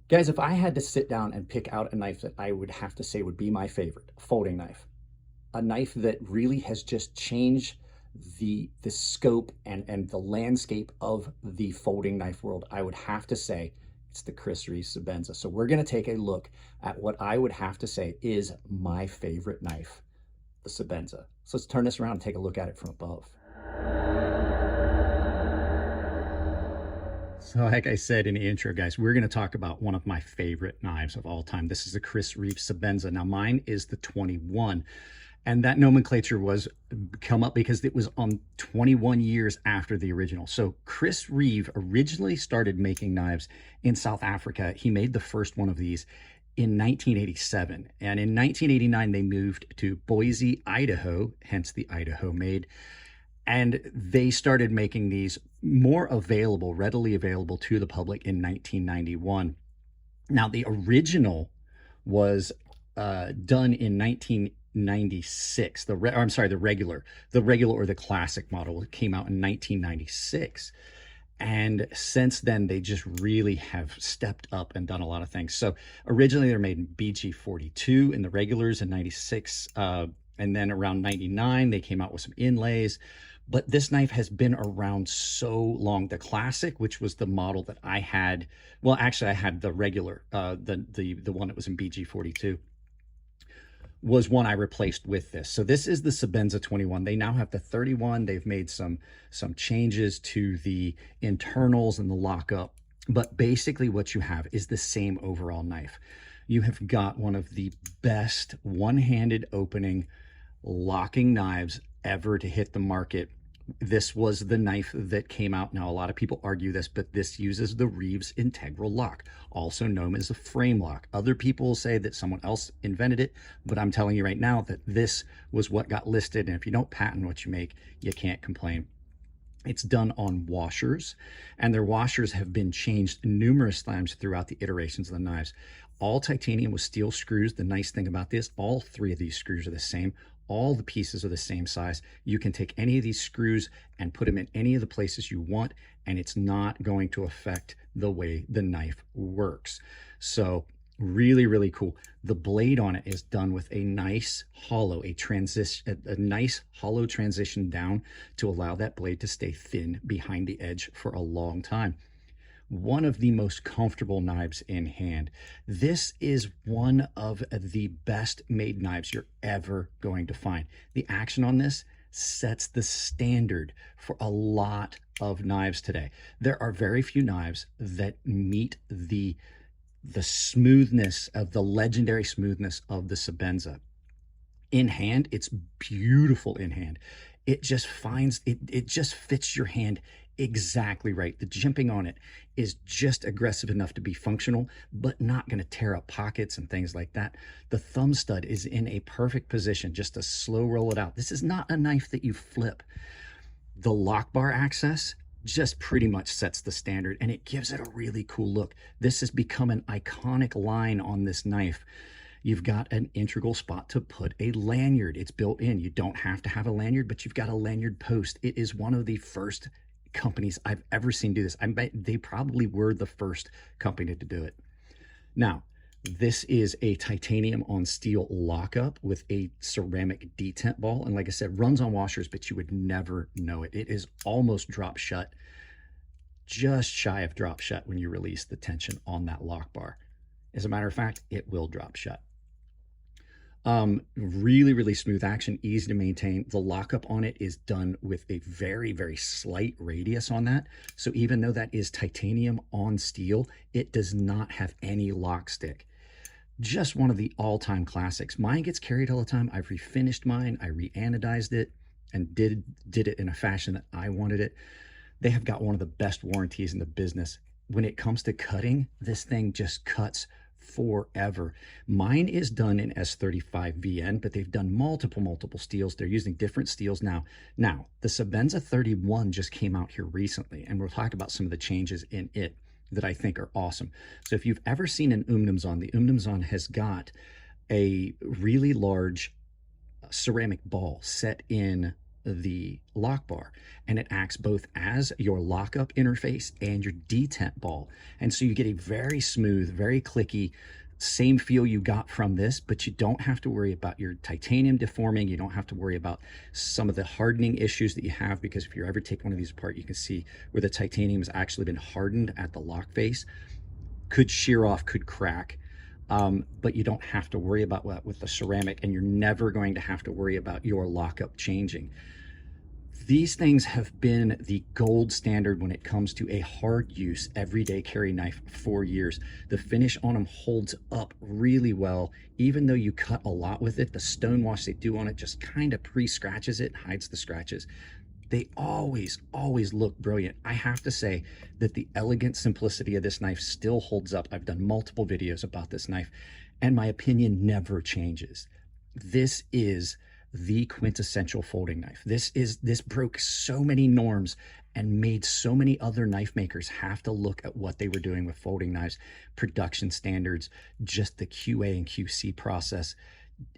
Guys, if I had to sit down and pick out a knife that I would have to say would be my favorite, a folding knife, a knife that really has just changed the scope and the landscape of the folding knife world, I would have to say it's the Chris Reeve Sebenza. So we're going to take a look at what I would have to say is my favorite knife, the Sebenza. So let's turn this around and take a look at it from above. So like I said in the intro, guys, we're going to talk about one of my favorite knives of all time. This is the Chris Reeve Sebenza. Now mine is the 21, and that nomenclature was come up because it was on 21 years after the original. So Chris Reeve originally started making knives in South Africa. He made the first one of these in 1987, and in 1989 they moved to Boise, Idaho, hence the Idaho made. And they started making these more available, readily available to the public in 1991. Now, the original was done in 1996. The regular or the classic model came out in 1996. And since then, they just really have stepped up and done a lot of things. So originally, they're made in BG42 in the regulars in 96. And then around 99, they came out with some inlays. But this knife has been around so long. The classic, which was the model that I had, well, actually I had the regular, the one that was in BG42, was one I replaced with this. So this is the Sebenza 21. They now have the 31. They've made some changes to the internals and the lockup. But basically what you have is the same overall knife. You have got one of the best one-handed opening locking knives ever to hit the market. This was the knife that came out. Now, a lot of people argue this, but this uses the Reeves integral lock, also known as a frame lock. Other people say that someone else invented it, but I'm telling you right now that this was what got listed. And if you don't patent what you make, you can't complain. It's done on washers, and their washers have been changed numerous times throughout the iterations of the knives. All titanium with steel screws. The nice thing about this, all three of these screws are the same. All the pieces are the same size. You can take any of these screws and put them in any of the places you want, and it's not going to affect the way the knife works. So really, really cool. The blade on it is done with a nice hollow, a nice hollow transition down to allow that blade to stay thin behind the edge for a long time. One of the most comfortable knives in hand. This is one of the best made knives you're ever going to find. The action on this sets the standard for a lot of knives today. There are very few knives that meet the smoothness of the legendary smoothness of the Sebenza. In hand, it's beautiful in hand. It just fits your hand exactly right. The jimping on it is just aggressive enough to be functional, but not going to tear up pockets and things like that. The thumb stud is in a perfect position just to slow roll it out. This is not a knife that you flip. The lock bar access just pretty much sets the standard, and it gives it a really cool look. This has become an iconic line on this knife. You've got an integral spot to put a lanyard. It's built in. You don't have to have a lanyard, but you've got a lanyard post. It is one of the first companies I've ever seen do this. I bet they probably were the first company to do it. Now, this is a titanium on steel lockup with a ceramic detent ball. And like I said, runs on washers, but you would never know it. It is almost drop shut, just shy of drop shut when you release the tension on that lock bar. As a matter of fact, it will drop shut. Really, really smooth action, easy to maintain. The lockup on it is done with a very, very slight radius on that. So even though that is titanium on steel, it does not have any lock stick. Just one of the all-time classics. Mine gets carried all the time. I've refinished mine. I re-anodized it and did it in a fashion that I wanted it. They have got one of the best warranties in the business. When it comes to cutting, this thing just cuts forever. Mine is done in S35 VN, but they've done multiple steels. They're using different steels now. Now, the Sebenza 31 just came out here recently, and we'll talk about some of the changes in it that I think are awesome. So if you've ever seen an Umnumzon, the Umnumzon has got a really large ceramic ball set in the lock bar, and it acts both as your lockup interface and your detent ball. And so you get a very smooth, very clicky, same feel you got from this, but you don't have to worry about your titanium deforming. You don't have to worry about some of the hardening issues that you have, because if you ever take one of these apart, you can see where the titanium has actually been hardened at the lock face. Could shear off, could crack. But you don't have to worry about that with the ceramic, and you're never going to have to worry about your lockup changing. These things have been the gold standard when it comes to a hard use, everyday carry knife for years. The finish on them holds up really well. Even though you cut a lot with it, the stonewash they do on it just kind of pre-scratches it, hides the scratches. They always look brilliant. I have to say that the elegant simplicity of this knife still holds up. I've done multiple videos about this knife, and my opinion never changes. This is the quintessential folding knife. This broke so many norms and made so many other knife makers have to look at what they were doing with folding knives, production standards, just the QA and QC process.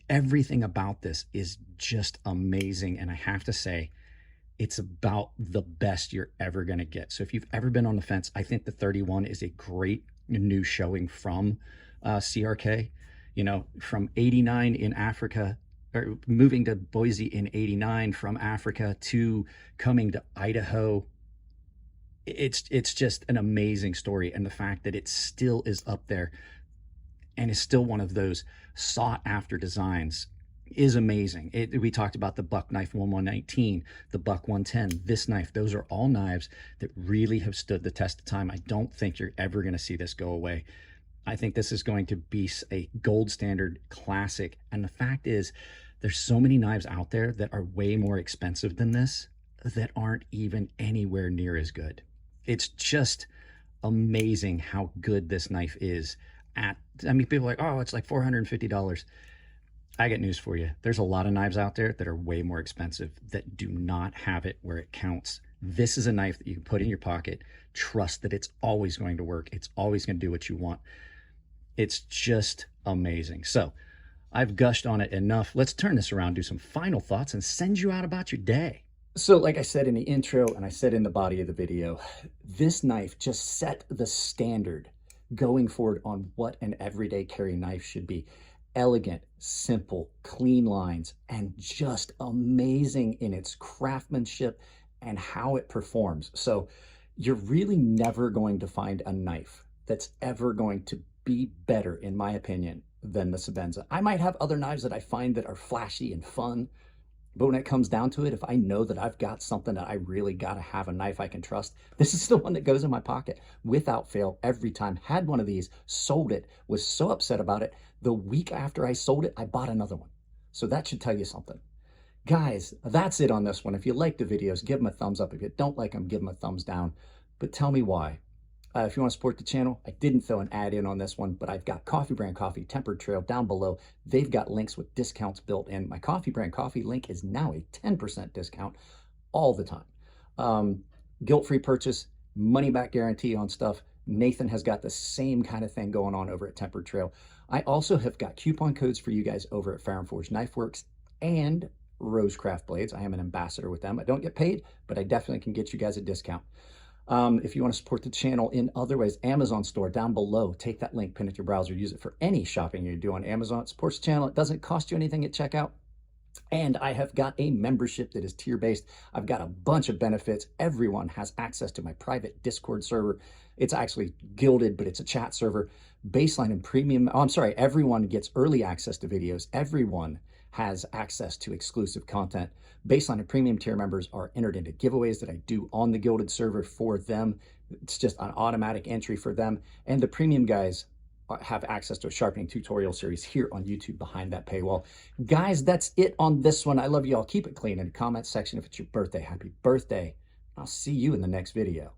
Everything about this is just amazing, and I have to say, it's about the best you're ever going to get. So if you've ever been on the fence, I think the 31 is a great new showing from CRK. You know, from 89 in Africa, or moving to Boise in 89, from Africa to coming to Idaho. It's just an amazing story. And the fact that it still is up there and is still one of those sought after designs is amazing. We talked about the Buck Knife 1119, the Buck 110, this knife. Those are all knives that really have stood the test of time. I don't think you're ever going to see this go away. I think this is going to be a gold standard classic. And the fact is, there's so many knives out there that are way more expensive than this that aren't even anywhere near as good. It's just amazing how good this knife is at. I mean, people are like, oh, it's like $450. I got news for you. There's a lot of knives out there that are way more expensive that do not have it where it counts. This is a knife that you can put in your pocket, trust that it's always going to work. It's always going to do what you want. It's just amazing. So I've gushed on it enough. Let's turn this around, do some final thoughts, and send you out about your day. So like I said in the intro, and I said in the body of the video, this knife just set the standard going forward on what an everyday carry knife should be. Elegant, simple, clean lines, and just amazing in its craftsmanship and how it performs. So you're really never going to find a knife that's ever going to be better, in my opinion, than the Sebenza. I might have other knives that I find that are flashy and fun, but when it comes down to it, if I know that I've got something that I really got to have a knife I can trust, this is the one that goes in my pocket without fail every time. Had one of these, sold it, was so upset about it. The week after I sold it, I bought another one. So that should tell you something. Guys, that's it on this one. If you like the videos, give them a thumbs up. If you don't like them, give them a thumbs down. But tell me why. If you want to support the channel, I didn't throw an ad in on this one, but I've got Coffee Brand Coffee, Tempered Trail down below. They've got links with discounts built in. My Coffee Brand Coffee link is now a 10% discount all the time. Guilt-free purchase, money-back guarantee on stuff. Nathan has got the same kind of thing going on over at Tempered Trail. I also have got coupon codes for you guys over at Fire and Forge Knife Works and Rosecraft Blades. I am an ambassador with them. I don't get paid, but I definitely can get you guys a discount. If you want to support the channel in other ways, Amazon store down below. Take that link, pin it to your browser, use it for any shopping you do on Amazon. It supports the channel. It doesn't cost you anything at checkout. And I have got a membership that is tier-based. I've got a bunch of benefits. Everyone has access to my private Discord server. It's actually gilded, but it's a chat server. Baseline and premium. Oh, I'm sorry. Everyone gets early access to videos. Everyone has access to exclusive content. Baseline and premium tier members are entered into giveaways that I do on the gilded server for them. It's just an automatic entry for them. And the premium guys have access to a sharpening tutorial series here on YouTube behind that paywall. Guys, that's it on this one. I love you all. Keep it clean in the comment section. If it's your birthday, happy birthday. I'll see you in the next video.